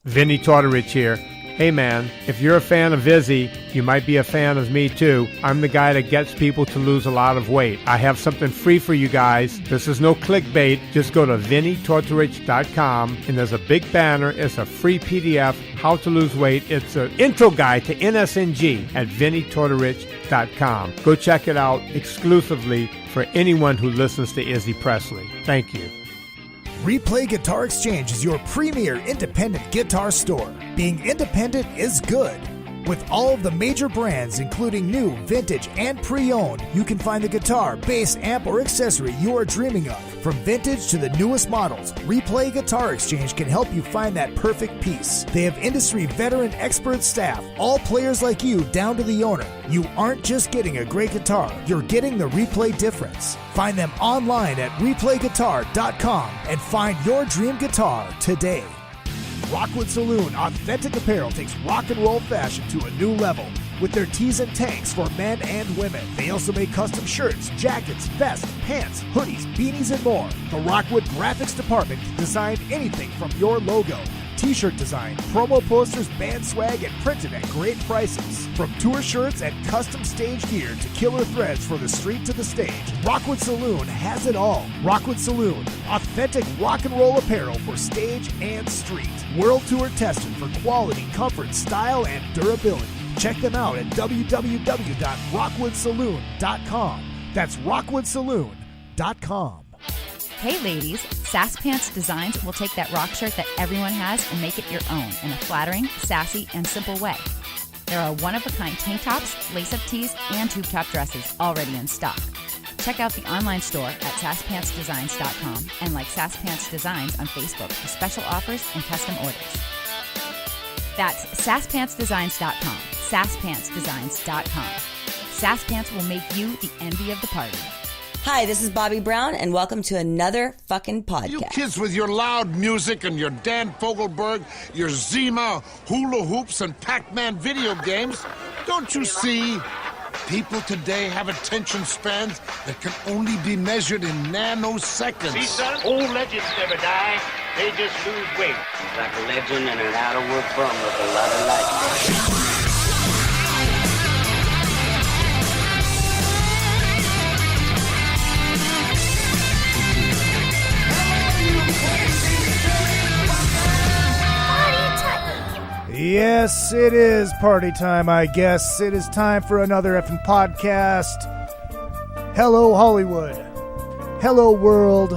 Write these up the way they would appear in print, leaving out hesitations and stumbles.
Vinny Tortorich here. Hey man, if you're a fan of Izzy, you might be a fan of me too. I'm the guy that gets people to lose a lot of weight. I have something free for you guys. This is no clickbait. Just go to VinnyTortorich.com and there's a big banner. It's a free PDF, how to lose weight. It's an intro guide to NSNG at VinnyTortorich.com. Go check it out exclusively for anyone who listens to Izzy Presley. Thank you. Replay Guitar Exchange is your premier independent guitar store. Being independent is good. With all of the major brands, including new, vintage, and pre-owned, you can find the guitar, bass, amp, or accessory you are dreaming of. From vintage to the newest models, Replay Guitar Exchange can help you find that perfect piece. They have industry veteran expert staff, all players like you down to the owner. You aren't just getting a great guitar, you're getting the Replay difference. Find them online at replayguitar.com and find your dream guitar today. Rockwood Saloon Authentic Apparel takes rock and roll fashion to a new level with their tees and tanks for men and women. They also make custom shirts, jackets, vests, pants, hoodies, beanies, and more. The Rockwood Graphics Department can design anything from your logo, t-shirt design, promo posters, band swag, and printed at great prices. From tour shirts and custom stage gear to killer threads for the street to the stage, Rockwood Saloon has it all. Rockwood Saloon, authentic rock and roll apparel for stage and street. World Tour tested for quality, comfort, style, and durability. Check them out at www.rockwoodsaloon.com. That's rockwoodsaloon.com. Hey ladies, Sass Pants Designs will take that rock shirt that everyone has and make it your own in a flattering, sassy, and simple way. There are one-of-a-kind tank tops, lace-up tees, and tube top dresses already in stock. Check out the online store at sasspantsdesigns.com and like Sass Pants Designs on Facebook for special offers and custom orders. That's sasspantsdesigns.com, sasspantsdesigns.com. Sass Pants will make you the envy of the party. Hi, this is Bobby Brown, and welcome to another fucking podcast. You kids with your loud music and your Dan Fogelberg, your Zima, hula hoops, and Pac-Man video games, don't you see? People today have attention spans that can only be measured in nanoseconds. See, son, old legends never die. They just lose weight. Like a legend and an out-of-work bum with a lot of life. Yes, it is party time, I guess. It is time for another effing podcast. Hello, Hollywood. Hello, world.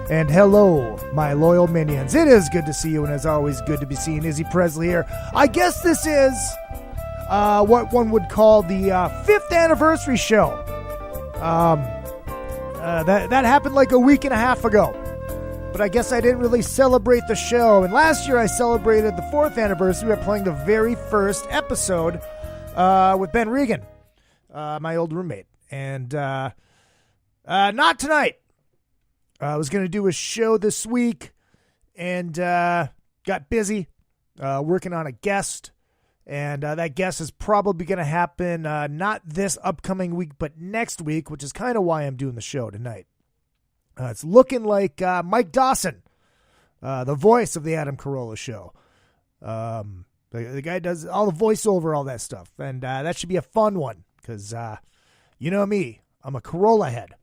And hello, my loyal minions. It is good to see you, and as always, good to be seeing Izzy Presley here. I guess this is what one would call the 5th anniversary show. That happened like a week and a half ago. But I guess I didn't really celebrate the show. And last year I celebrated the 4th anniversary by playing the very first episode with Ben Regan, my old roommate. And not tonight. I was going to do a show this week and got busy working on a guest. And that guest is probably going to happen not this upcoming week, but next week, which is kind of why I'm doing the show tonight. It's looking like Mike Dawson, the voice of the Adam Carolla Show. The guy does all the voiceover, all that stuff. And that should be a fun one because, you know me, I'm a Carolla head.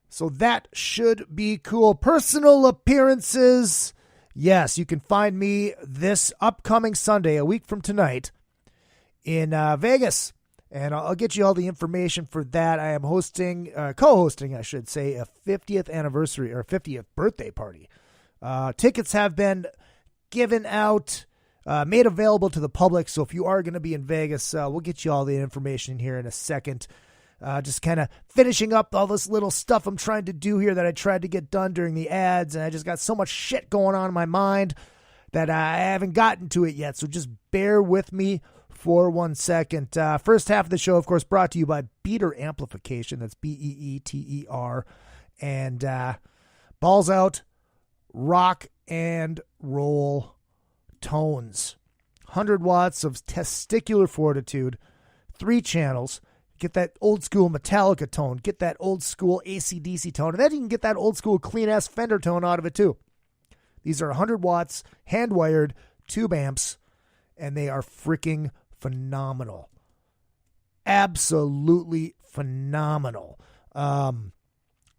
So that should be cool. Personal appearances. Yes, you can find me this upcoming Sunday, a week from tonight, in Vegas. And I'll get you all the information for that. I am co-hosting, I should say, a 50th anniversary or 50th birthday party. Tickets have been given out, made available to the public. So if you are going to be in Vegas, we'll get you all the information here in a second. Just kind of finishing up all this little stuff I'm trying to do here that I tried to get done during the ads. And I just got so much shit going on in my mind that I haven't gotten to it yet. So just bear with me for 1 second. First half of the show, of course, brought to you by Beater Amplification. That's Beeter. And balls out, rock and roll tones. 100 watts of testicular fortitude, 3 channels. Get that old school Metallica tone. Get that old school AC/DC tone. And then you can get that old school clean-ass Fender tone out of it too. These are 100 watts, hand-wired, tube amps, and they are freaking phenomenal. Absolutely phenomenal.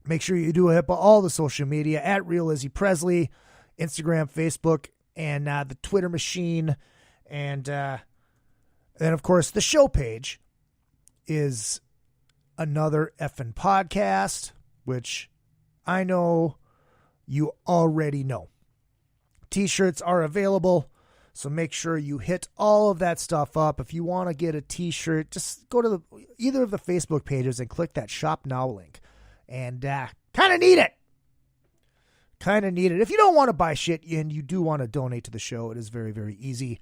Make sure you do hit all the social media at Real Izzy Presley, Instagram, Facebook, and the Twitter machine. And then, of course, the show page is Another Effin' Podcast, which I know you already know. T-shirts are available, so make sure you hit all of that stuff up. If you want to get a T-shirt, just go to either of the Facebook pages and click that Shop Now link. And kind of need it. If you don't want to buy shit and you do want to donate to the show, it is very, very easy.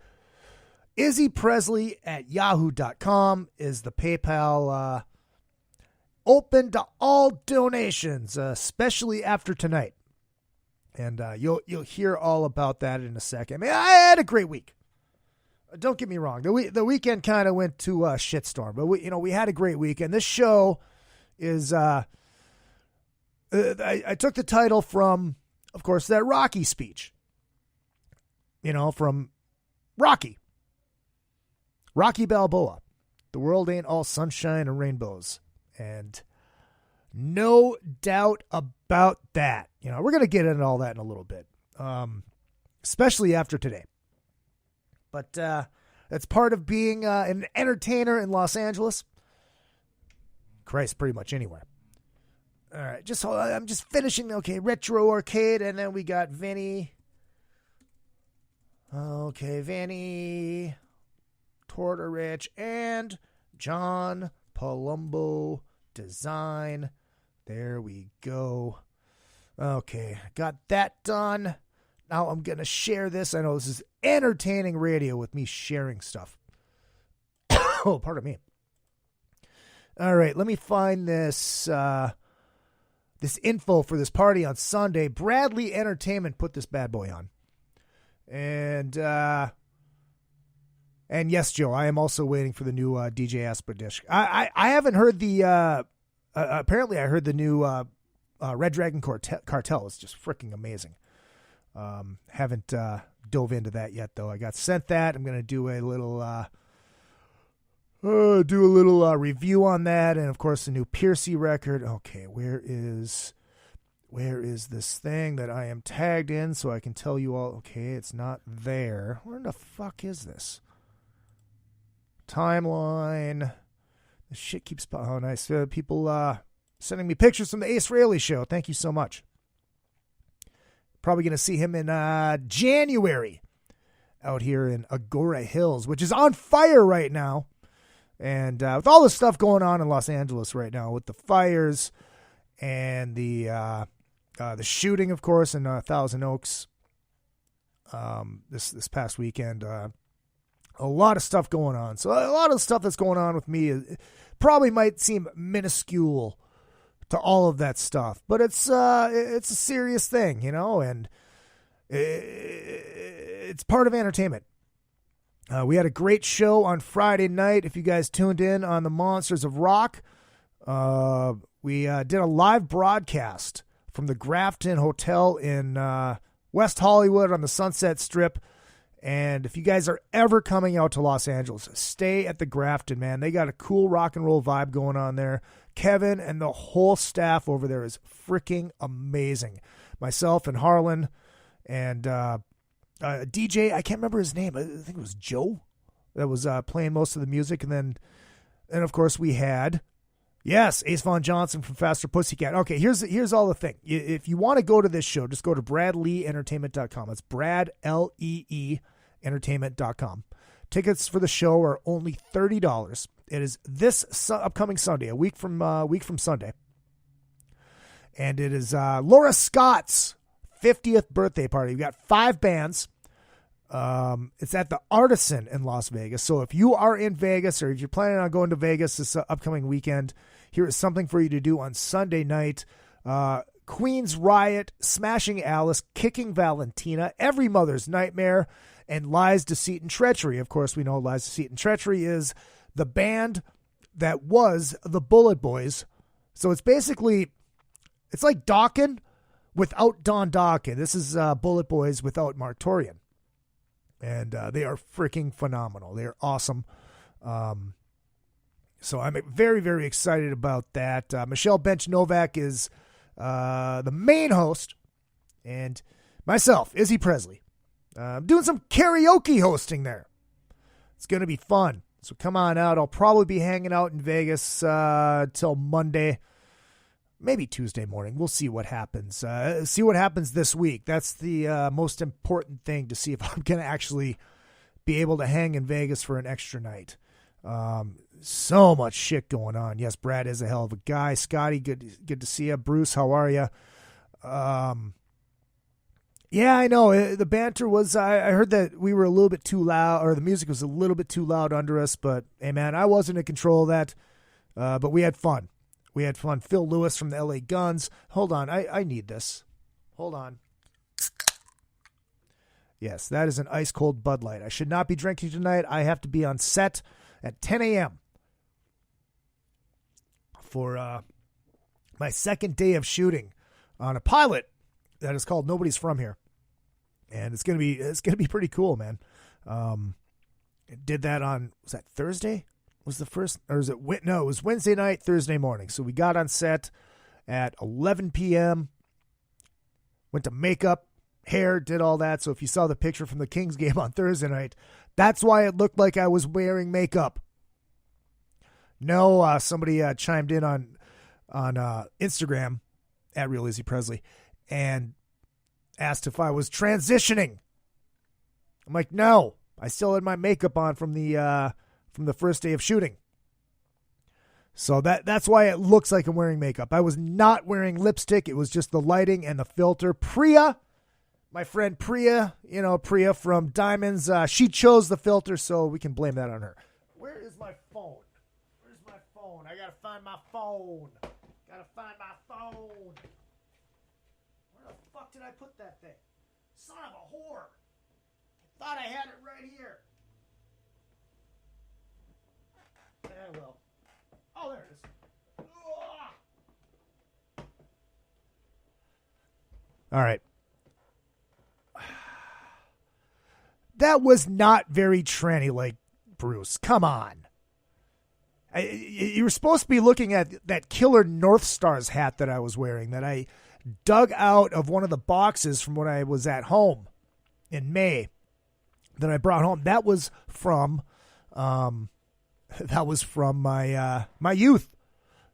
IzzyPresley@yahoo.com is the PayPal, open to all donations, especially after tonight. And you'll hear all about that in a second. I mean, I had a great week. Don't get me wrong. The weekend kind of went to a shitstorm, but we had a great week. And this show is I took the title from, of course, that Rocky speech. From Rocky Balboa. The world ain't all sunshine and rainbows. And no doubt about that. We're going to get into all that in a little bit, especially after today. But that's part of being an entertainer in Los Angeles. Christ, pretty much anywhere. All right, I'm just finishing. Okay, Retro Arcade, and then we got Vinny. Okay, Vinny, Tortorich, and John Palumbo Design. There we go. Okay, got that done. Now I'm going to share this. I know this is entertaining radio with me sharing stuff. Oh, pardon me. All right, let me find this this info for this party on Sunday. Bradley Entertainment put this bad boy on. And yes, Joe, I am also waiting for the new DJ Asper disc. I haven't heard the apparently I heard the new Red Dragon Cartel is just freaking amazing. Haven't dove into that yet, though. I got sent that. I'm going to do a little review on that, and of course the new Piercy record. Okay, where is this thing that I am tagged in so I can tell you all? Okay, it's not there. Where the fuck is this? Timeline. This shit keeps... Oh, nice. People sending me pictures from the Ace Rayleigh show. Thank you so much. Probably going to see him in January out here in Agora Hills, which is on fire right now. And with all the stuff going on in Los Angeles right now, with the fires and the shooting, of course, in Thousand Oaks this past weekend, a lot of stuff going on. So a lot of stuff that's going on with me probably might seem minuscule to all of that stuff, but it's a serious thing, and it's part of entertainment. We had a great show on Friday night. If you guys tuned in on the Monsters of Rock, we did a live broadcast from the Grafton Hotel in West Hollywood on the Sunset Strip. And if you guys are ever coming out to Los Angeles, stay at the Grafton, man. They got a cool rock and roll vibe going on there. Kevin and the whole staff over there is freaking amazing. Myself and Harlan and DJ, I can't remember his name. I think it was Joe that was playing most of the music. And of course, we had, yes, Ace Von Johnson from Faster Pussycat. Okay, here's all the thing. If you want to go to this show, just go to bradleeentertainment.com. It's Brad, L-E-E, entertainment.com. Tickets for the show are only $30. It is this upcoming Sunday, a week from Sunday. And it is Laura Scott's 50th birthday party. We've got 5 bands. It's at the Artisan in Las Vegas. So if you are in Vegas or if you're planning on going to Vegas this upcoming weekend, here is something for you to do on Sunday night. Queen's Riot, Smashing Alice, Kicking Valentina, Every Mother's Nightmare, and Lies, Deceit, and Treachery. Of course, we know Lies, Deceit, and Treachery is the band that was the Bullet Boys. So it's basically, it's like Dokken without Don Dawkins. This is Bullet Boys without Mark Torian. And they are freaking phenomenal. They are awesome. So I'm very, very excited about that. Michelle Bench Novak is the main host. And myself, Izzy Presley. I'm doing some karaoke hosting there. It's going to be fun. So come on out. I'll probably be hanging out in Vegas till Monday. Maybe Tuesday morning. We'll see what happens. See what happens this week. That's the most important thing, to see if I'm going to actually be able to hang in Vegas for an extra night. So much shit going on. Yes, Brad is a hell of a guy. Scotty, good to see you. Bruce, how are you? Yeah, I know. The banter was, I heard that we were a little bit too loud, or the music was a little bit too loud under us, but hey, man, I wasn't in control of that. But we had fun. We had fun. Phil Lewis from the LA Guns. Hold on. I need this. Hold on. Yes, that is an ice-cold Bud Light. I should not be drinking tonight. I have to be on set at 10 a.m. for my second day of shooting on a pilot that is called Nobody's From Here. And it's gonna be pretty cool, man. Did that on, was that Thursday? Was the first, or is it? No, it was Wednesday night, Thursday morning. So we got on set at 11 p.m. Went to makeup, hair, did all that. So if you saw the picture from the Kings game on Thursday night, that's why it looked like I was wearing makeup. No, somebody chimed in on Instagram at Real Izzy Presley and asked if I was transitioning. I'm like, no, I still had my makeup on from the first day of shooting. So that's why it looks like I'm wearing makeup. I was not wearing lipstick. It was just the lighting and the filter. Priya, my friend Priya, Priya from Diamonds, she chose the filter, so we can blame that on her. Where is my phone? Where's my phone? I gotta find my phone. Where the fuck did I put that thing? Son of a whore. I thought I had it right here. Well. Oh, there it is. Ugh. All right. That was not very tranny-like, Bruce. Come on. You were supposed to be looking at that killer North Stars hat that I was wearing, that I dug out of one of the boxes from when I was at home in May, that I brought home. That was from my youth.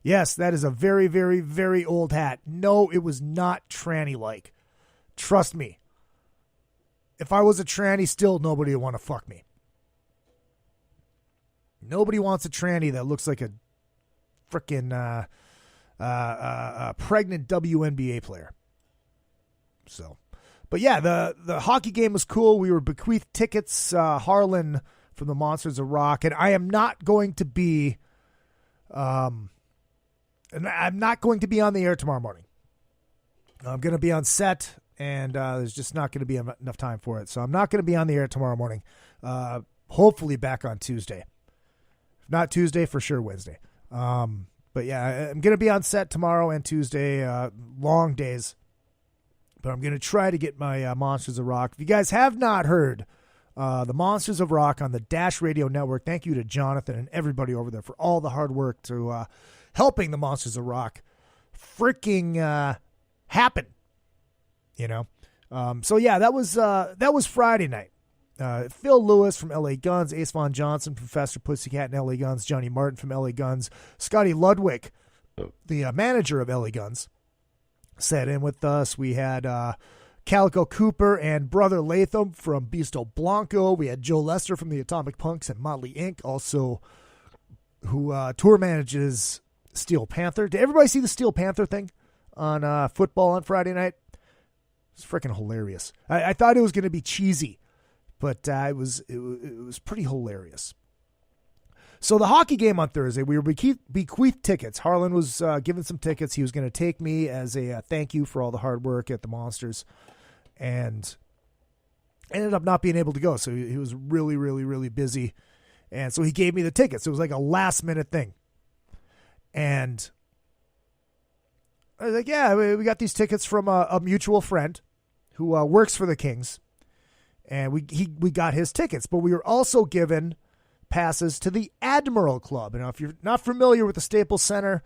Yes, that is a very, very, very old hat. No, it was not tranny-like. Trust me. If I was a tranny, still nobody would want to fuck me. Nobody wants a tranny that looks like a frickin' pregnant WNBA player. So, but yeah, the hockey game was cool. We were bequeathed tickets. Harlan from the Monsters of Rock, and I am not going to be, on the air tomorrow morning. I'm going to be on set, and there's just not going to be enough time for it. So I'm not going to be on the air tomorrow morning. Hopefully back on Tuesday. If not Tuesday, for sure Wednesday. But yeah, I'm going to be on set tomorrow and Tuesday, long days. But I'm going to try to get my Monsters of Rock. If you guys have not heard the Monsters of Rock on the Dash Radio Network, thank you to Jonathan and everybody over there for all the hard work to helping the Monsters of Rock freaking happen. So yeah, that was Friday night. Phil Lewis from LA Guns, Ace Von Johnson, Professor Pussycat and LA Guns, Johnny Martin from LA Guns, Scotty Ludwig, the manager of LA Guns, sat in with us. We had Calico Cooper and Brother Latham from Beasto Blanco. We had Joe Lester from the Atomic Punks and Motley Inc., also who tour manages Steel Panther. Did everybody see the Steel Panther thing on football on Friday night? It's freaking hilarious. I thought it was going to be cheesy, but it was pretty hilarious. So the hockey game on Thursday, we were bequeathed tickets. Harlan was given some tickets. He was going to take me as a thank you for all the hard work at the Monsters, and ended up not being able to go. So he was really, really, really busy, and so he gave me the tickets. It was like a last minute thing, and I was like, yeah, we got these tickets from a mutual friend who works for the Kings. And we got his tickets. But we were also given passes to the Admiral Club. And if you're not familiar with the Staples Center,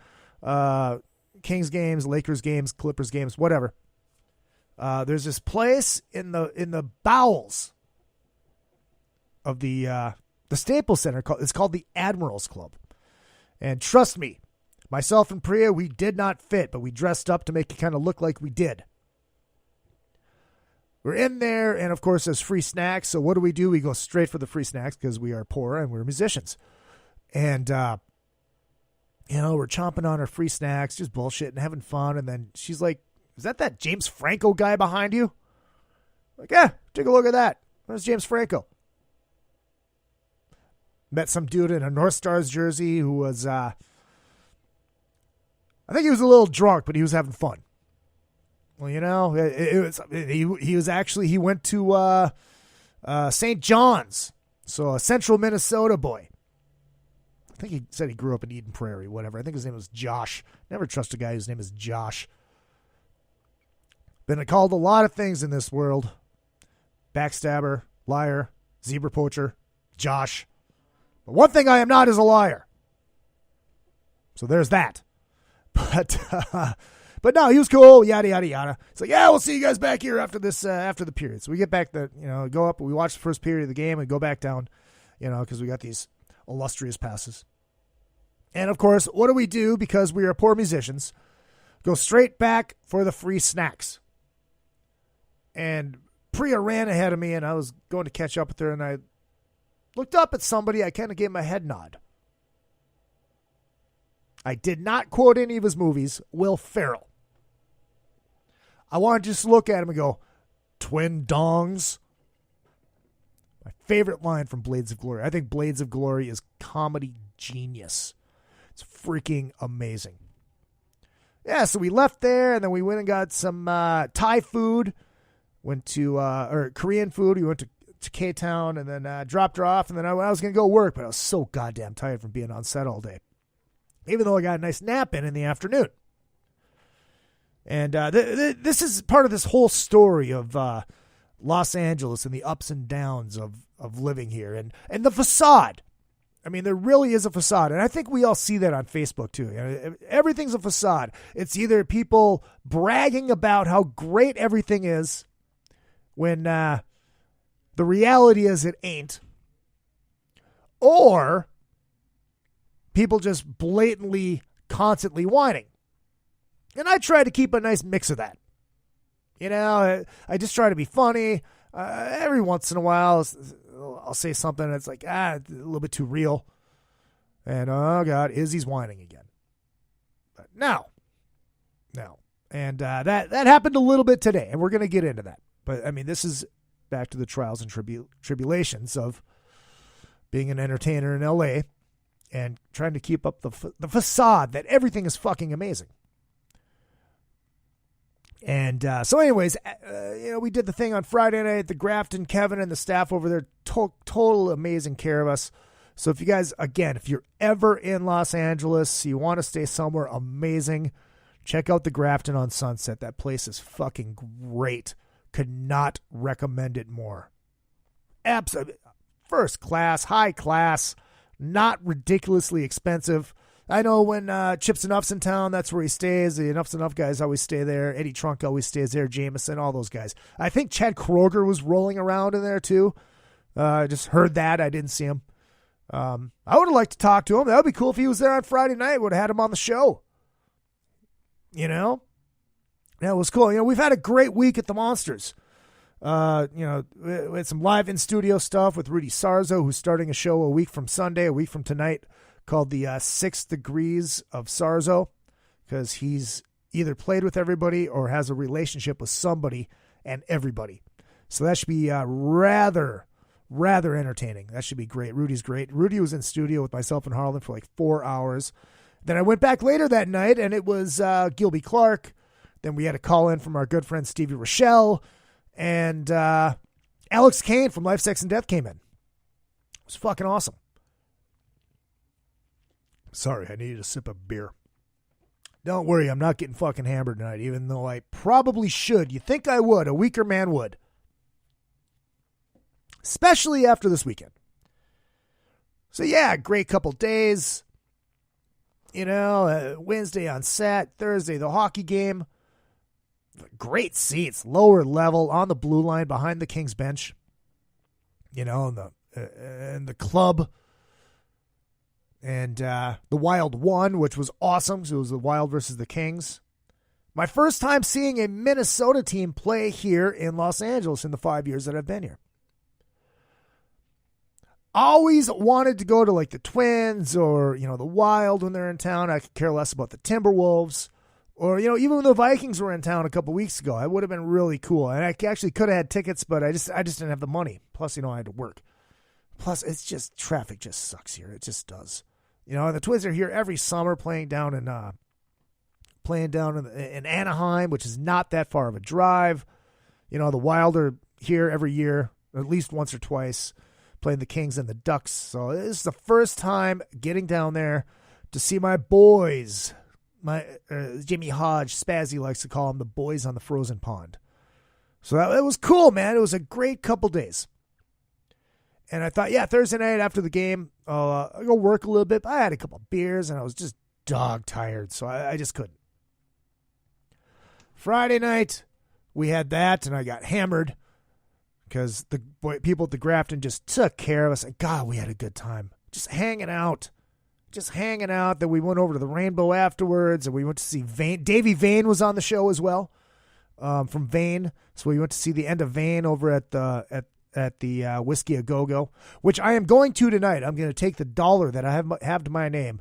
Kings games, Lakers games, Clippers games, whatever, there's this place in the bowels of the Staples Center. It's called the Admirals Club. And trust me, myself and Priya, we did not fit, but we dressed up to make it kind of look like we did. We're in there, and of course, there's free snacks. So what do? We go straight for the free snacks because we are poor and we're musicians. And, we're chomping on our free snacks, just bullshitting, having fun. And then she's like, is that James Franco guy behind you? I'm like, yeah, take a look at that. There's James Franco. Met some dude in a North Stars jersey who was, I think he was a little drunk, but he was having fun. Well, he went to St. John's, so a central Minnesota boy. I think he said he grew up in Eden Prairie, whatever. I think his name was Josh. Never trust a guy whose name is Josh. Been called a lot of things in this world. Backstabber, liar, zebra poacher, Josh. But one thing I am not is a liar. So there's that. But no, he was cool, yada, yada, yada. It's like, yeah, we'll see you guys back here after this, after the period. So we get back go up, we watch the first period of the game and go back down, because we got these illustrious passes. And of course, what do we do? Because we are poor musicians, go straight back for the free snacks. And Priya ran ahead of me, and I was going to catch up with her, and I looked up at somebody. I kind of gave my head nod. I did not quote any of his movies. Will Ferrell. I want to just look at him and go, twin dongs. My favorite line from Blades of Glory. I think Blades of Glory is comedy genius. It's freaking amazing. Yeah, so we left there, and then we went and got some Thai food. Went to, or Korean food. We went to K-Town, and then dropped her off, and then I was going to go work, but I was so goddamn tired from being on set all day. Even though I got a nice nap in the afternoon. And this is part of this whole story of Los Angeles and the ups and downs of living here. And the facade. I mean, there really is a facade. And I think we all see that on Facebook, too. Everything's a facade. It's either people bragging about how great everything is when the reality is it ain't. Or people just blatantly, constantly whining. And I try to keep a nice mix of that. I just try to be funny. Every once in a while, I'll say something that's like, a little bit too real. And, oh, God, Izzy's whining again. But no. And that happened a little bit today, and we're going to get into that. But, I mean, this is back to the trials and tribulations of being an entertainer in L.A., and trying to keep up the facade that everything is fucking amazing. And so anyways, we did the thing on Friday night. The Grafton, Kevin, and the staff over there total amazing care of us. So if you guys, again, if you're ever in Los Angeles, you want to stay somewhere amazing, check out the Grafton on Sunset. That place is fucking great. Could not recommend it more. Absolutely. First class, high class. Not ridiculously expensive. I know when Chips Enough's in town, that's where he stays. The Enough's Enough guys always stay there. Eddie Trunk always stays there. Jameson, all those guys. I think Chad Kroger was rolling around in there too. I just heard that. I didn't see him. I would have liked to talk to him. That would be cool if he was there on Friday night. Would have had him on the show. Yeah, it was cool. We've had a great week at the Monsters. We had some live in-studio stuff with Rudy Sarzo, who's starting a show a week from Sunday, a week from tonight, called the 6 Degrees of Sarzo, because he's either played with everybody or has a relationship with somebody and everybody. So that should be rather entertaining. That should be great. Rudy's great. Rudy was in studio with myself and Harlan for like 4 hours. Then I went back later that night, and it was Gilby Clark. Then we had a call in from our good friend Stevie Rochelle. And Alex Kane from Life, Sex, and Death came in. It was fucking awesome. Sorry, I needed a sip of beer. Don't worry, I'm not getting fucking hammered tonight, even though I probably should. You think I would. A weaker man would. Especially after this weekend. So yeah, great couple days. Wednesday on set, Thursday the hockey game. Great seats, lower level, on the blue line behind the Kings bench. In the club. And the Wild won, which was awesome. So it was the Wild versus the Kings. My first time seeing a Minnesota team play here in Los Angeles in the 5 years that I've been here. Always wanted to go to like the Twins or, the Wild when they're in town. I could care less about the Timberwolves. Or, even when the Vikings were in town a couple weeks ago, it would have been really cool. And I actually could have had tickets, but I just didn't have the money. Plus, I had to work. Plus, it's just, traffic just sucks here. It just does. The Twins are here every summer playing down in Anaheim, which is not that far of a drive. The Wild are here every year, at least once or twice, playing the Kings and the Ducks. So this is the first time getting down there to see my boys. My Jimmy Hodge, Spazzy likes to call them the boys on the frozen pond. So it was cool, man. It was a great couple days. And I thought, Thursday night after the game, I'll go work a little bit. I had a couple beers, and I was just dog tired, so I just couldn't. Friday night, we had that, and I got hammered because the people at the Grafton just took care of us. And God, we had a good time. Just hanging out. Then we went over to the Rainbow afterwards, and we went to see Vane. Davey Vane was on the show as well, from Vane. So we went to see the end of Vane over at the Whiskey A Go-Go, which I am going to tonight. I'm going to take the $1 that I have to my name.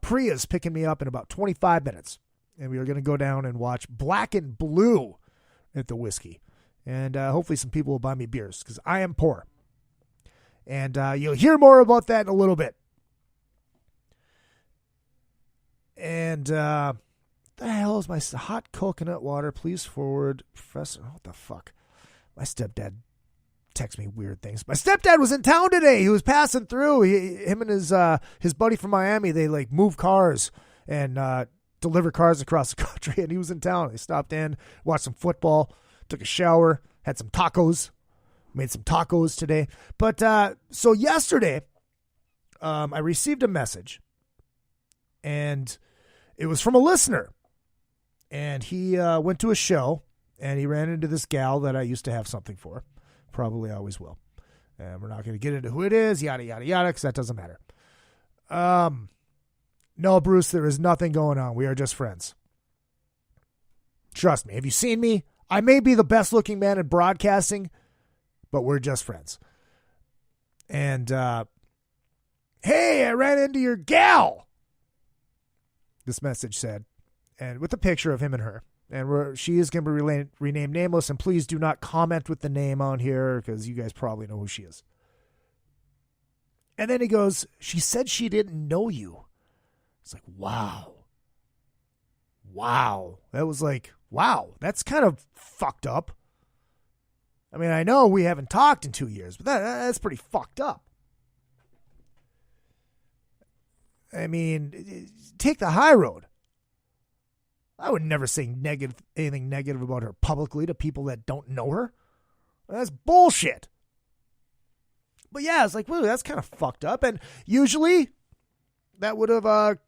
Priya's picking me up in about 25 minutes, and we are going to go down and watch Black and Blue at the Whiskey. And hopefully some people will buy me beers because I am poor. And you'll hear more about that in a little bit. And the hell is my hot coconut water? Please forward, Professor. What the fuck? My stepdad texts me weird things. My stepdad was in town today. He was passing through. Him and his buddy from Miami, they like move cars and deliver cars across the country. And he was in town. They stopped in, watched some football, took a shower, had some tacos. Made some tacos today. But so yesterday, I received a message. And it was from a listener. And he went to a show, and he ran into this gal that I used to have something for. Probably always will. And we're not going to get into who it is, yada, yada, yada, because that doesn't matter. No, Bruce, there is nothing going on. We are just friends. Trust me. Have you seen me? I may be the best-looking man in broadcasting, but we're just friends. And, hey, I ran into your gal, this message said, and with a picture of him and her. And she is going to be renamed Nameless, and please do not comment with the name on here because you guys probably know who she is. And then he goes, she said she didn't know you. It's like, wow. That was like, wow, that's kind of fucked up. I mean, I know we haven't talked in 2 years, but that's pretty fucked up. I mean, take the high road. I would never say anything negative about her publicly to people that don't know her. That's bullshit. But yeah, it's like, whoa, that's kind of fucked up. And usually that would have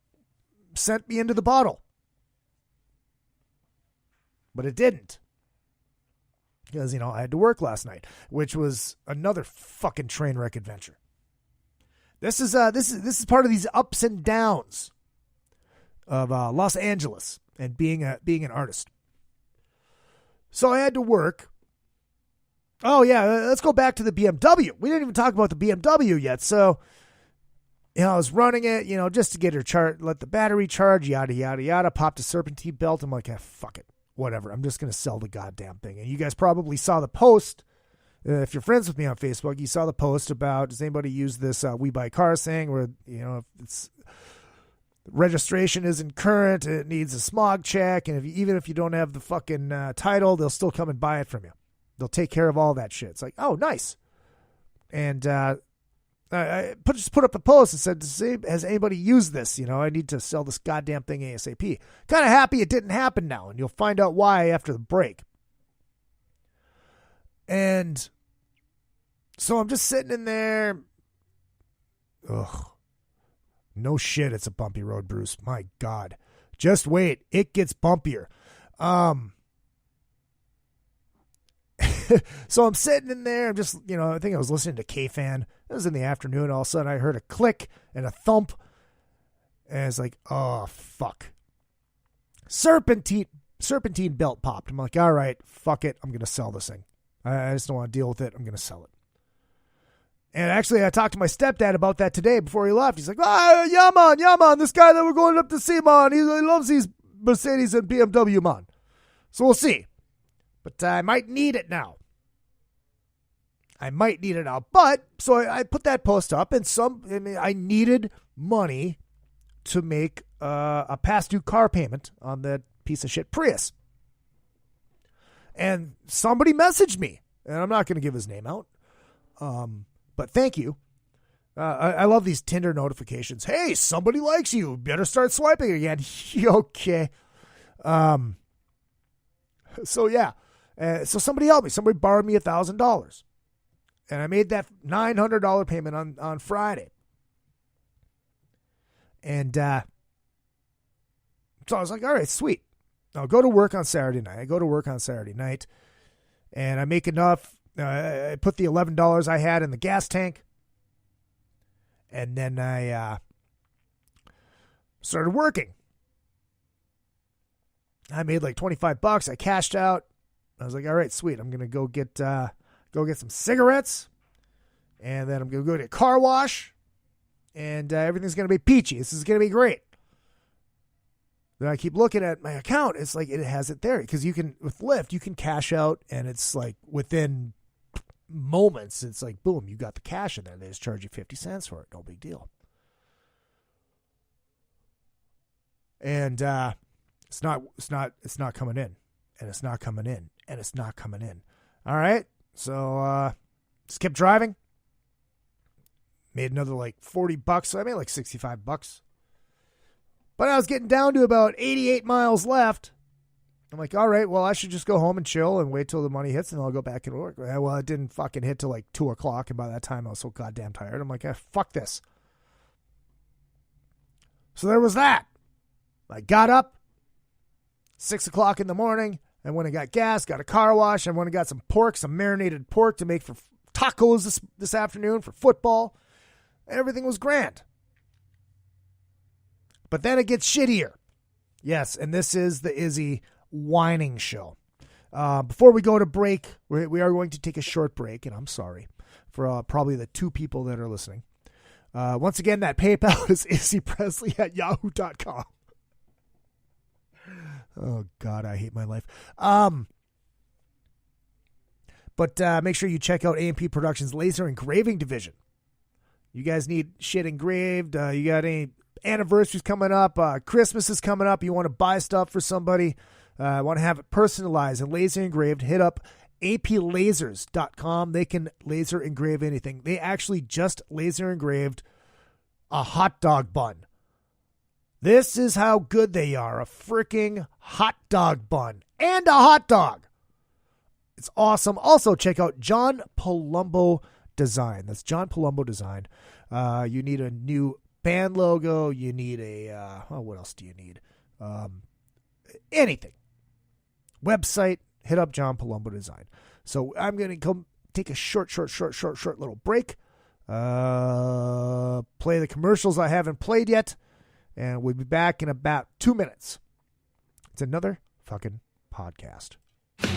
sent me into the bottle. But it didn't. Because, I had to work last night, which was another fucking train wreck adventure. This is part of these ups and downs of Los Angeles and being an artist. So I had to work. Oh yeah, let's go back to the BMW. We didn't even talk about the BMW yet. So, I was running it, just to get her let the battery charge, yada yada yada. Popped a serpentine belt. I'm like, fuck it, whatever. I'm just gonna sell the goddamn thing. And you guys probably saw the post. If you're friends with me on Facebook, you saw the post about, does anybody use this We Buy Cars thing where, if it's registration isn't current, it needs a smog check, and even if you don't have the fucking title, they'll still come and buy it from you. They'll take care of all that shit. It's like, oh, nice. And I just put up a post and said, has anybody used this? I need to sell this goddamn thing ASAP. Kind of happy it didn't happen now, and you'll find out why after the break. And so I'm just sitting in there. Ugh. No shit, it's a bumpy road, Bruce. My God. Just wait. It gets bumpier. So I'm sitting in there. I'm just, I think I was listening to K-Fan. It was in the afternoon. All of a sudden, I heard a click and a thump. And it's like, oh, fuck. Serpentine belt popped. I'm like, all right, fuck it. I'm going to sell this thing. I just don't want to deal with it. I'm going to sell it. And actually, I talked to my stepdad about that today before he left. He's like, yeah, man. This guy that we're going up to see, man, he loves these Mercedes and BMW, man. So we'll see. But I might need it now. But, so I put that post up, and I needed money to make a past due car payment on that piece of shit Prius. And somebody messaged me, and I'm not going to give his name out. But thank you. I love these Tinder notifications. Hey, somebody likes you. Better start swiping again. Okay. So yeah. So somebody helped me. Somebody borrowed me $1,000. And I made that $900 payment on Friday. And so I was like, all right, sweet. I'll go to work on Saturday night. And I make enough. I put the $11 I had in the gas tank. And then I started working. I made like $25. I cashed out. I was like, all right, sweet. I'm going to go get some cigarettes. And then I'm going to go to a car wash. And everything's going to be peachy. This is going to be great. Then I keep looking at my account. It's like it has it there. Because with Lyft, you can cash out. And it's like within moments, it's like, boom, you got the cash in there. They just charge you 50 cents for it. No big deal. And it's not coming in. And it's not coming in. And it's not coming in. All right. So just kept driving. Made another like $40. So I made like $65. But I was getting down to about 88 miles left. I'm like, all right, well, I should just go home and chill and wait till the money hits and I'll go back and work. Well, it didn't fucking hit till like 2 o'clock. And by that time, I was so goddamn tired. I'm like, fuck this. So there was that. I got up 6 o'clock in the morning. And when I got gas, got a car wash. And when I got some marinated pork to make for tacos this afternoon for football. Everything was grand. But then it gets shittier. Yes, and this is the Izzy whining show. Before we go to break, we are going to take a short break, and I'm sorry for probably the 2 people that are listening. Once again, that PayPal is izzypresley@yahoo.com. Oh, God, I hate my life. But make sure you check out A&P Productions' laser engraving division. You guys need shit engraved. You got any anniversaries coming up? Christmas is coming up. You want to buy stuff for somebody? Want to have it personalized and laser engraved? Hit up aplasers.com. They can laser engrave anything. They actually just laser engraved a hot dog bun. This is how good they are. A freaking hot dog bun and a hot dog. It's awesome. Also, check out John Palumbo Design. That's John Palumbo Design. You need a new band logo. You need what else do you need? Anything. Website. Hit up John Palumbo Design. So I'm going to come take a short little break. Play the commercials I haven't played yet. And we'll be back in about 2 minutes. It's another fucking podcast.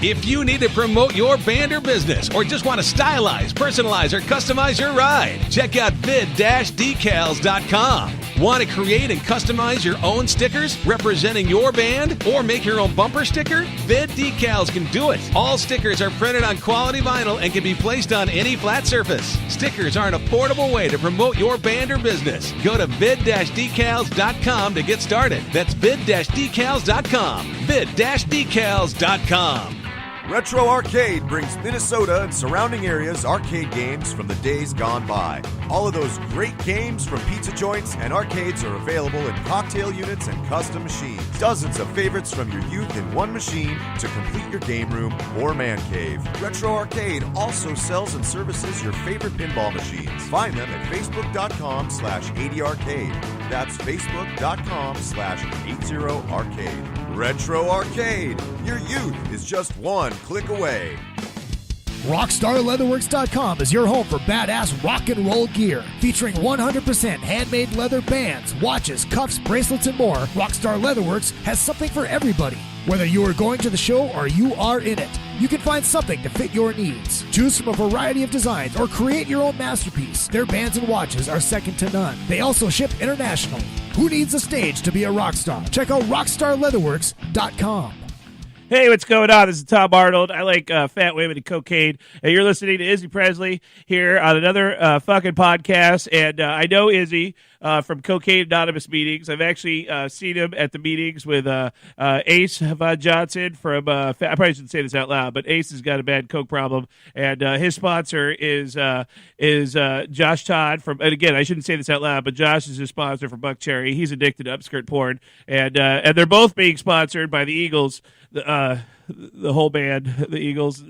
If you need to promote your band or business, or just want to stylize, personalize, or customize your ride, check out vid-decals.com. Want to create and customize your own stickers representing your band, or make your own bumper sticker? Vid Decals can do it. All stickers are printed on quality vinyl and can be placed on any flat surface. Stickers are an affordable way to promote your band or business. Go to vid-decals.com to get started. That's vid-decals.com. vid-decals.com. Retro Arcade brings Minnesota and surrounding areas arcade games from the days gone by. All of those great games from pizza joints and arcades are available in cocktail units and custom machines. Dozens of favorites from your youth in one machine to complete your game room or man cave. Retro Arcade also sells and services your favorite pinball machines. Find them at facebook.com/80arcade. That's facebook.com/80arcade. Retro Arcade. Your youth is just one click away. RockstarLeatherworks.com is your home for badass rock and roll gear. Featuring 100% handmade leather bands, watches, cuffs, bracelets, and more, Rockstar Leatherworks has something for everybody. Whether you are going to the show or you are in it, you can find something to fit your needs. Choose from a variety of designs or create your own masterpiece. Their bands and watches are second to none. They also ship internationally. Who needs a stage to be a rock star? Check out RockstarLeatherworks.com. Hey, what's going on? This is Tom Arnold. I like fat women and cocaine. And you're listening to Izzy Presley here on another fucking podcast. And I know Izzy from Cocaine Anonymous meetings. I've actually seen him at the meetings with Ace Von Johnson from, I probably shouldn't say this out loud, but Ace has got a bad coke problem. And his sponsor is Josh Todd from, and again, I shouldn't say this out loud, but Josh is his sponsor for Buck Cherry. He's addicted to upskirt porn. And they're both being sponsored by the Eagles. The whole band, the Eagles.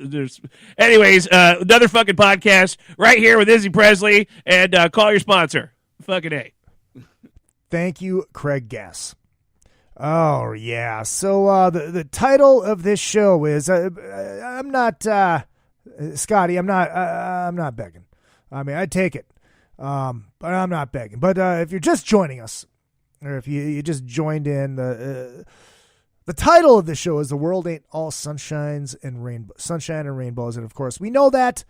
Anyways, another fucking podcast right here with Izzy Presley, and call your sponsor. Fucking A. Thank you, Craig Guess. Oh, yeah. So the title of this show is, I'm not, Scotty, I'm not begging. I mean, I'd take it, but I'm not begging. But if you're just joining us, or if you just joined in, the title of the show is "The World Ain't All Sunshine and Rainbows," and of course, we know that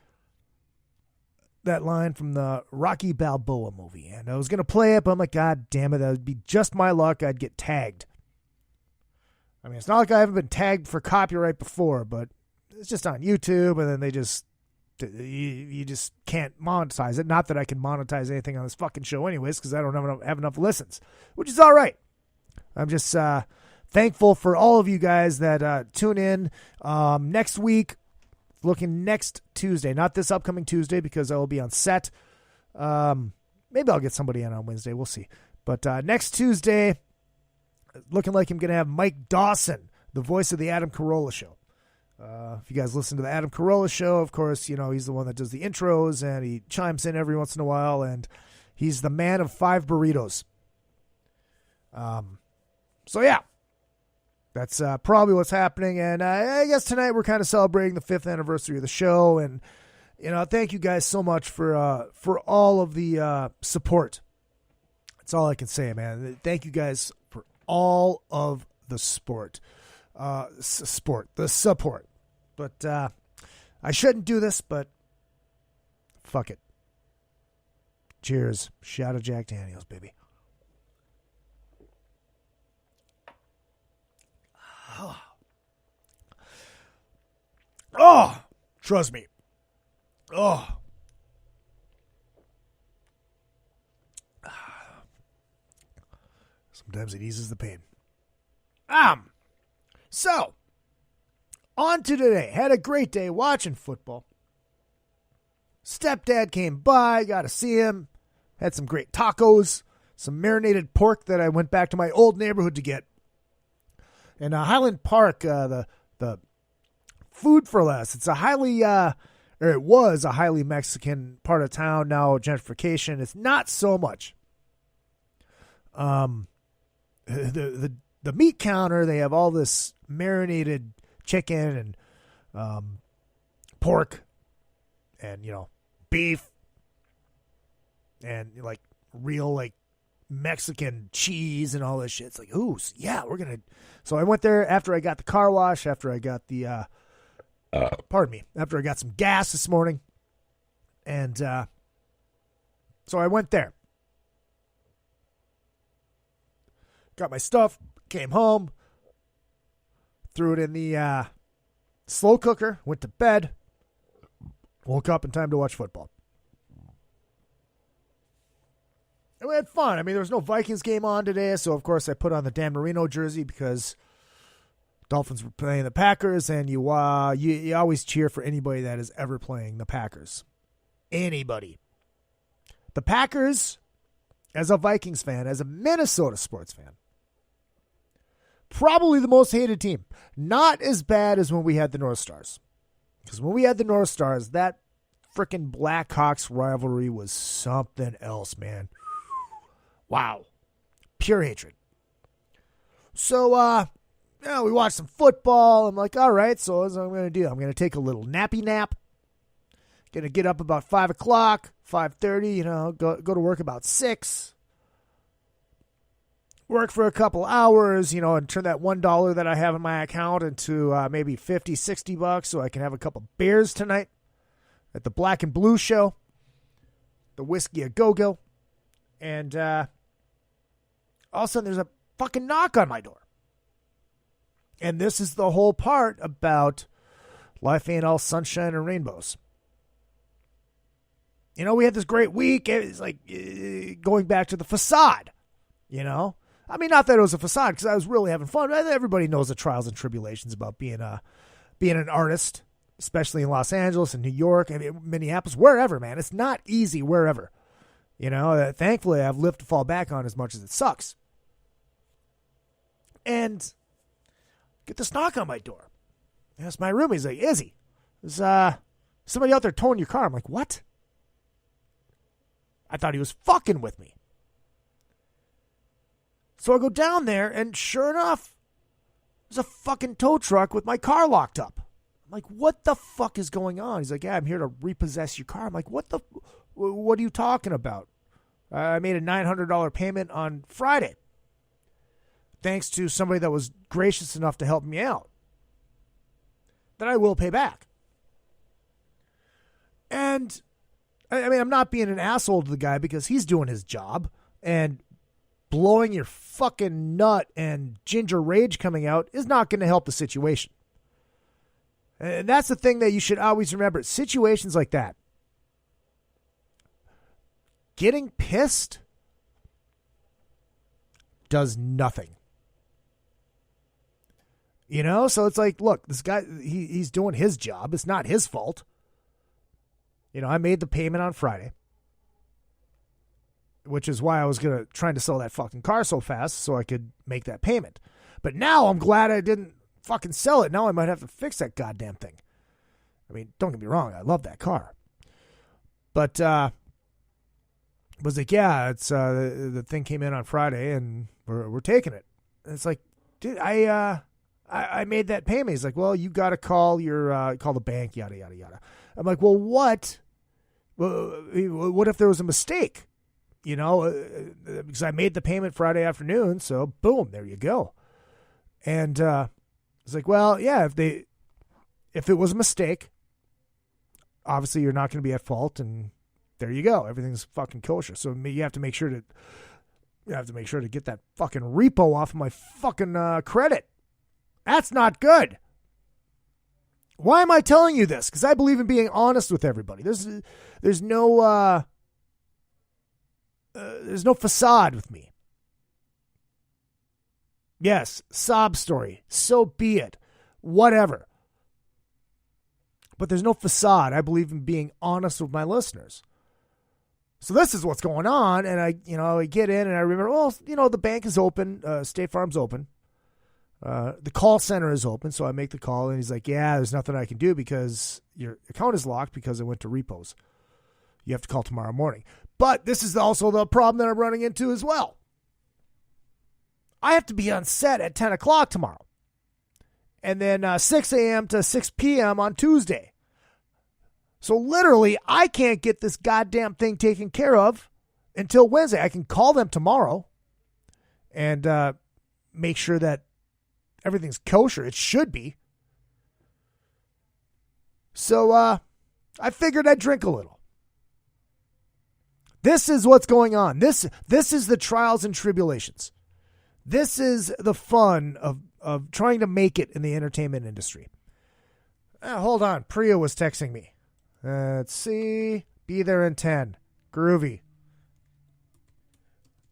line from the Rocky Balboa movie. And I was gonna play it, but I'm like, God damn it, that would be just my luck. I'd get tagged. I mean, it's not like I haven't been tagged for copyright before, but it's just on YouTube, and then they just you just can't monetize it. Not that I can monetize anything on this fucking show, anyways, because I don't have enough listens, which is all right. I'm just thankful for all of you guys that tune in next week, looking next Tuesday, not this upcoming Tuesday because I will be on set. Maybe I'll get somebody in on Wednesday. We'll see. But next Tuesday, looking like I'm going to have Mike Dawson, the voice of the Adam Carolla Show. If you guys listen to the Adam Carolla Show, of course, you know, he's the one that does the intros and he chimes in every once in a while, and he's the man of 5 burritos. So yeah. That's probably what's happening, and I guess tonight we're kind of celebrating the 5th anniversary of the show, and you know, thank you guys so much for all of the support. That's all I can say, man. Thank you guys for all of the support. But I shouldn't do this, but fuck it. Cheers. Shout out Jack Daniels, baby. Oh, trust me. Oh. Sometimes it eases the pain. So, on to today. Had a great day watching football. Stepdad came by, got to see him. Had some great tacos, some marinated pork that I went back to my old neighborhood to get. And Highland Park, the Food for Less. It's a highly, or it was a highly Mexican part of town. Now gentrification. It's not so much. The meat counter, they have all this marinated chicken and pork, and you know, beef, and like real like Mexican cheese and all this shit. It's like, ooh, yeah, we're gonna. So I went there after I got the car wash, after I got the after I got some gas this morning, and so I went there, got my stuff, came home, threw it in the slow cooker, went to bed, woke up in time to watch football. And we had fun. I mean, there was no Vikings game on today, so of course I put on the Dan Marino jersey because Dolphins were playing the Packers, and you always cheer for anybody that is ever playing the Packers. Anybody. The Packers, as a Vikings fan, as a Minnesota sports fan, probably the most hated team. Not as bad as when we had the North Stars. Because when we had the North Stars, that freaking Blackhawks rivalry was something else, man. Wow. Pure hatred. So, we watched some football. I'm like, all right, so what's I'm going to do? I'm going to take a little nappy nap. Going to get up about 5 o'clock, 5:30, go to work about 6. Work for a couple hours, and turn that $1 that I have in my account into maybe $50, $60 so I can have a couple beers tonight at the Black and Blue show, the Whiskey A Go-Go. And all of a sudden there's a fucking knock on my door. And this is the whole part about life ain't all sunshine and rainbows. We had this great week. It's like going back to the facade, I mean, not that it was a facade because I was really having fun. Everybody knows the trials and tribulations about being an artist, especially in Los Angeles and New York and Minneapolis, wherever, man. It's not easy wherever. Thankfully, I have lived to fall back on as much as it sucks. And get this knock on my door. It's my roomie. He's like, Izzy, there's somebody out there towing your car. I'm like, what? I thought he was fucking with me. So I go down there, and sure enough, there's a fucking tow truck with my car locked up. I'm like, what the fuck is going on? He's like, yeah, I'm here to repossess your car. I'm like, what are you talking about? I made a $900 payment on Friday, thanks to somebody that was gracious enough to help me out, that I will pay back. And, I mean, I'm not being an asshole to the guy because he's doing his job, and blowing your fucking nut and ginger rage coming out is not going to help the situation. And that's the thing that you should always remember. Situations like that. Getting pissed does nothing. So it's like, look, this guy, he's doing his job. It's not his fault. I made the payment on Friday, which is why I was trying to sell that fucking car so fast so I could make that payment. But now I'm glad I didn't fucking sell it. Now I might have to fix that goddamn thing. I mean, don't get me wrong. I love that car. But was like, yeah, it's the thing came in on Friday and we're taking it. And it's like, dude, I made that payment. He's like, well, you got to call call the bank, yada, yada, yada. I'm like, well, what? What if there was a mistake? Because I made the payment Friday afternoon, so boom, there you go. And it's like, well, yeah, if it was a mistake, obviously you're not going to be at fault, and there you go. Everything's fucking kosher. So you have to make sure to get that fucking repo off of my fucking credit. That's not good. Why am I telling you this? Because I believe in being honest with everybody. There's no facade with me. Yes, sob story. So be it. Whatever. But there's no facade. I believe in being honest with my listeners. So this is what's going on, and I get in and I remember, the bank is open, State Farm's open. The call center is open, so I make the call, and he's like, yeah, there's nothing I can do because your account is locked because it went to repos. You have to call tomorrow morning. But this is also the problem that I'm running into as well. I have to be on set at 10 o'clock tomorrow. And then 6 a.m. to 6 p.m. on Tuesday. So literally, I can't get this goddamn thing taken care of until Wednesday. I can call them tomorrow and make sure that everything's kosher. It should be. So I figured I'd drink a little. This is what's going on. This is the trials and tribulations. This is the fun of trying to make it in the entertainment industry. Hold on. Priya was texting me. Let's see. Be there in 10. Groovy.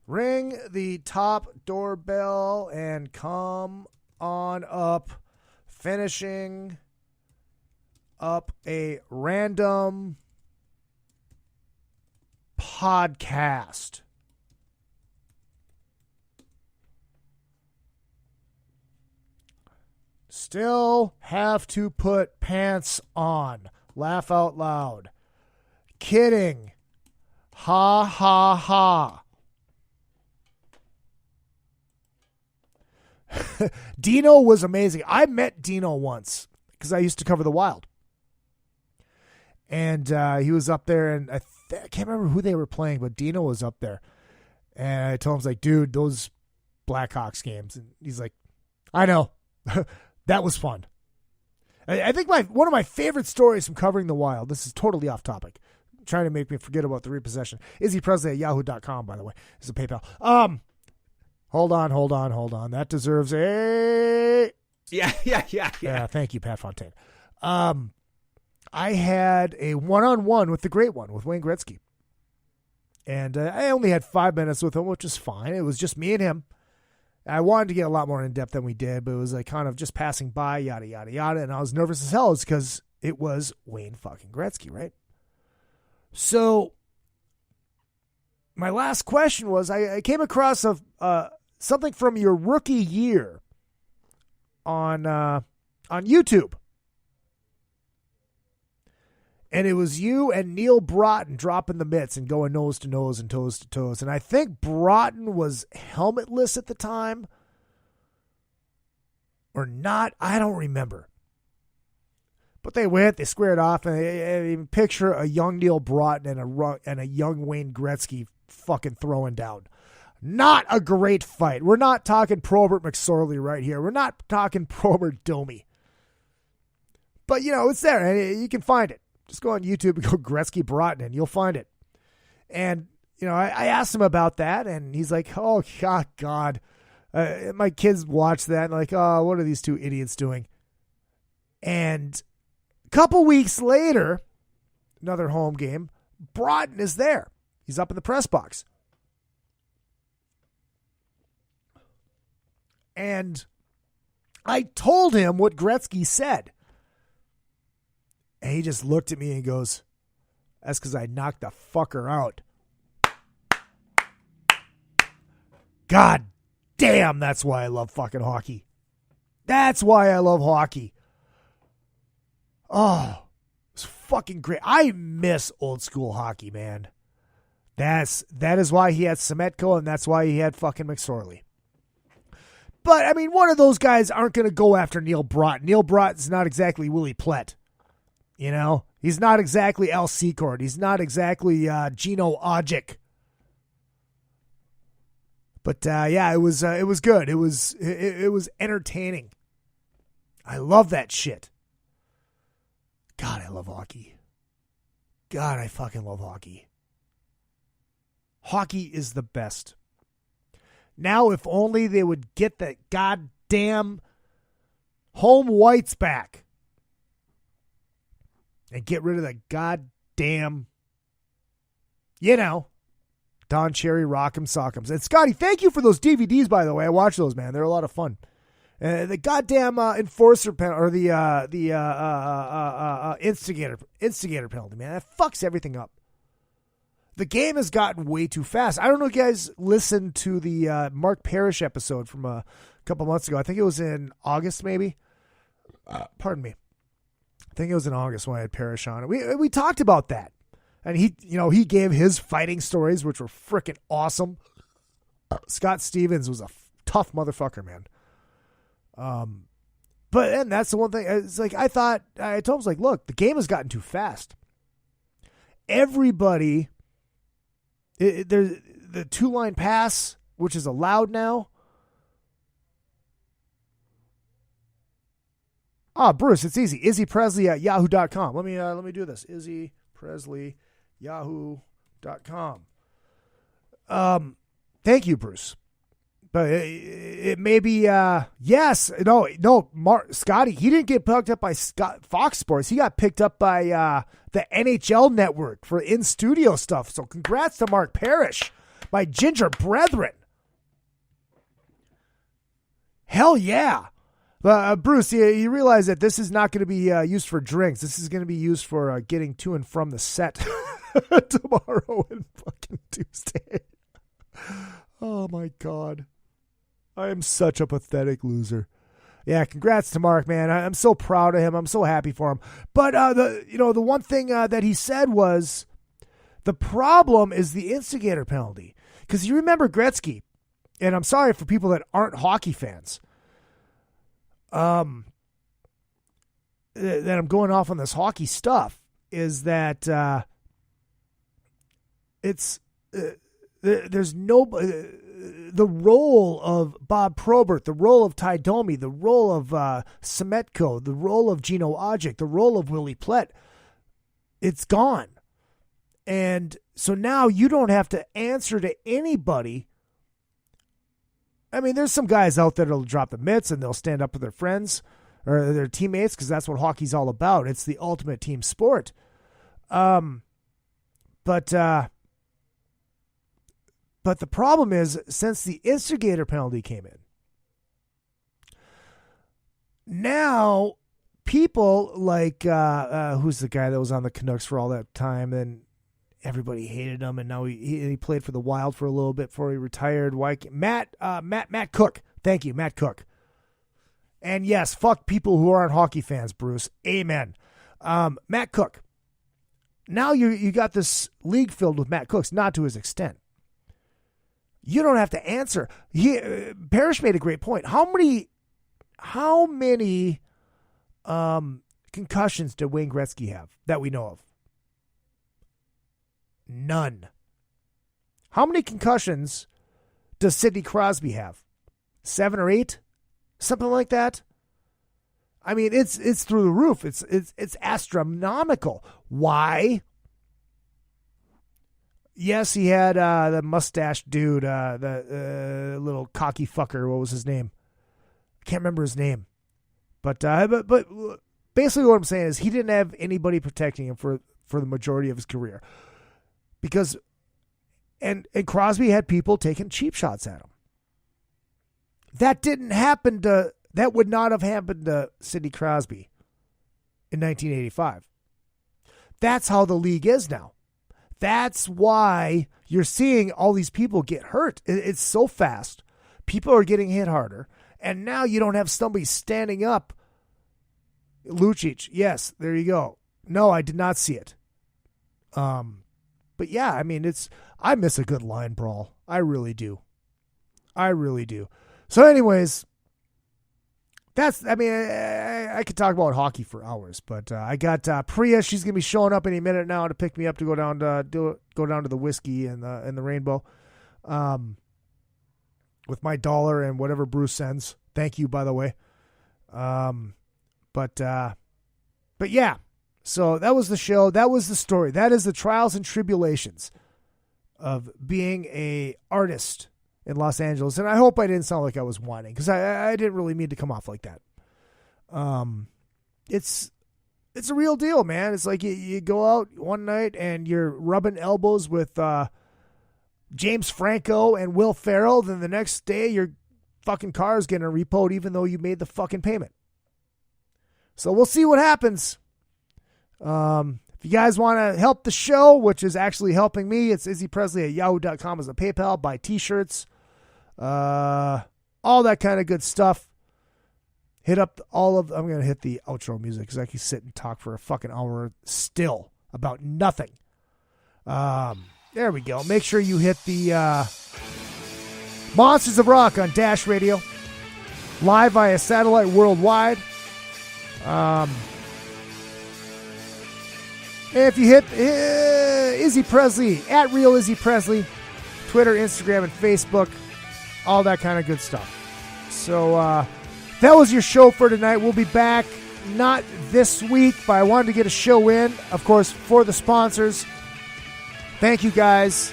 Ring the top doorbell and come on up finishing up a random podcast. Still have to put pants on. Laugh out loud. Kidding. Ha ha ha. Dino was amazing. I met Dino once because I used to cover the Wild. And he was up there, and I can't remember who they were playing, but Dino was up there. And I told him, I was like, dude, those Blackhawks games. And he's like, I know. That was fun. I think one of my favorite stories from covering the Wild, this is totally off topic, trying to make me forget about the repossession. Izzy Presley at yahoo.com, by the way. This is a PayPal. Hold on. That deserves a... Yeah, thank you, Pat Fontaine. I had a one-on-one with the great one, with Wayne Gretzky. And I only had 5 minutes with him, which is fine. It was just me and him. I wanted to get a lot more in-depth than we did, but it was like kind of just passing by, yada, yada, yada. And I was nervous as hell because it was Wayne fucking Gretzky, right? So my last question was, I came across something from your rookie year on YouTube. And it was you and Neil Broughton dropping the mitts and going nose to nose and toes to toes. And I think Broughton was helmetless at the time. Or not. I don't remember. But they squared off. And picture a young Neil Broughton and a young Wayne Gretzky fucking throwing down. Not a great fight. We're not talking Probert McSorley right here. We're not talking Probert Domi. But, it's there. And you can find it. Just go on YouTube and go Gretzky Broughton and you'll find it. And, I asked him about that and he's like, oh, God. My kids watch that and like, oh, what are these two idiots doing? And a couple weeks later, another home game, Broughton is there. He's up in the press box. And I told him what Gretzky said. And he just looked at me and goes, that's because I knocked the fucker out. God damn, that's why I love fucking hockey. That's why I love hockey. Oh, it's fucking great. I miss old school hockey, man. That is why he had Semetko, and that's why he had fucking McSorley. But, I mean, one of those guys aren't going to go after Neil Broughton. Neil Broughton's not exactly Willie Plett. He's not exactly Al Secord. He's not exactly Gino Ojic. But it was good. It was entertaining. I love that shit. God, I love hockey. God, I fucking love hockey. Hockey is the best. Now, if only they would get that goddamn home whites back. And get rid of the goddamn, Don Cherry Rock'em Sock'ems. And Scotty, thank you for those DVDs, by the way. I watched those, man. They're a lot of fun. The goddamn enforcer penalty, or the instigator penalty, man. That fucks everything up. The game has gotten way too fast. I don't know if you guys listened to the Mark Parrish episode from a couple months ago. I think it was in August, maybe. Pardon me. I think it was in August when I had Parrish on. We talked about that. And he gave his fighting stories, which were freaking awesome. Scott Stevens was a tough motherfucker, man. And that's the one thing. It's like, I told him, I was like, look, the game has gotten too fast. Everybody, there's the 2-line pass, which is allowed now. Bruce, it's easy. Izzy Presley at yahoo.com. Let me do this. Izzy Presley, yahoo.com. Thank you, Bruce. But it may be, yes. No, Scotty, he didn't get picked up by Fox Sports. He got picked up by the NHL Network for in-studio stuff. So congrats to Mark Parrish, my ginger brethren. Hell yeah. Bruce, you realize that this is not going to be used for drinks. This is going to be used for getting to and from the set tomorrow and fucking Tuesday. Oh, my God. I am such a pathetic loser. Yeah, congrats to Mark, man. I'm so proud of him. I'm so happy for him. But the one thing that he said was the problem is the instigator penalty. Because you remember Gretzky, and I'm sorry for people that aren't hockey fans. That I'm going off on this hockey stuff is that there's no the role of Bob Probert, the role of Ty Domi, the role of Semetko, the role of Gino Odjick, the role of Willie Plett, it's gone. And so now you don't have to answer to anybody. I mean, there's some guys out there that'll drop the mitts and they'll stand up for their friends or their teammates because that's what hockey's all about. It's the ultimate team sport. But the problem is, since the instigator penalty came in, now people like who's the guy that was on the Canucks for all that time and everybody hated him, and now he played for the Wild for a little bit before he retired. Matt Cook. Thank you, Matt Cook. And yes, fuck people who aren't hockey fans, Bruce. Amen. Matt Cook. Now you got this league filled with Matt Cooks, not to his extent. You don't have to answer. Parrish made a great point. How many concussions did Wayne Gretzky have that we know of? None. How many concussions does Sidney Crosby have? 7 or 8? Something like that? I mean, it's through the roof. It's astronomical. Why? Yes, he had the mustache dude, the little cocky fucker. What was his name? I can't remember his name. But basically what I'm saying is he didn't have anybody protecting him for the majority of his career. Because and Crosby had people taking cheap shots at him. That would not have happened to Sidney Crosby in 1985. That's how the league is now. That's why you're seeing all these people get hurt. It's so fast. People are getting hit harder. And now you don't have somebody standing up. Lucic, yes, there you go. No, I did not see it. But yeah, I mean, I miss a good line brawl. I really do. So anyways, I could talk about hockey for hours, but I got Priya. She's gonna be showing up any minute now to pick me up to go down to the whiskey and the Rainbow, with my dollar and whatever Bruce sends. Thank you, by the way. But yeah. So that was the show. That was the story. That is the trials and tribulations of being a artist in Los Angeles. And I hope I didn't sound like I was whining, because I didn't really mean to come off like that. It's a real deal, man. It's like you go out one night and you're rubbing elbows with James Franco and Will Ferrell. Then the next day your fucking car is getting repoed even though you made the fucking payment. So we'll see what happens. If you guys want to help the show, which is actually helping me, it's izzypresley@yahoo.com as a PayPal. Buy t-shirts, all that kind of good stuff. Hit up I'm going to hit the outro music because I can sit and talk for a fucking hour still about nothing. There we go. Make sure you hit the Monsters of Rock on Dash Radio, live via satellite worldwide. If you hit Izzy Presley, @Real Izzy Presley, Twitter, Instagram, and Facebook, all that kind of good stuff. So that was your show for tonight. We'll be back not this week, but I wanted to get a show in, of course, for the sponsors. Thank you guys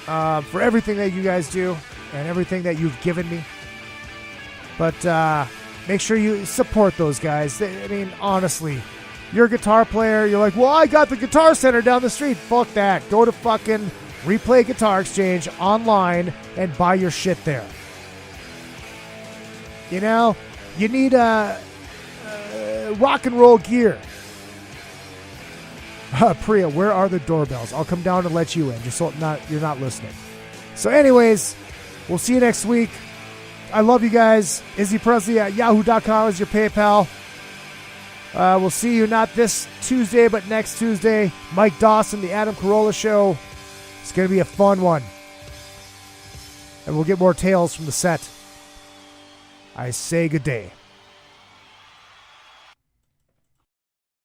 for everything that you guys do and everything that you've given me. But make sure you support those guys. I mean, honestly, you're a guitar player. You're like, well, I got the Guitar Center down the street. Fuck that. Go to fucking Replay Guitar Exchange online and buy your shit there. You know, You need rock and roll gear. Priya, where are the doorbells? I'll come down and let you in, just so you're not listening. So anyways, we'll see you next week. I love you guys. Izzy Presley at yahoo.com is your PayPal. We'll see you not this Tuesday, but next Tuesday. Mike Dawson, The Adam Carolla Show. It's going to be a fun one. And we'll get more tales from the set. I say good day.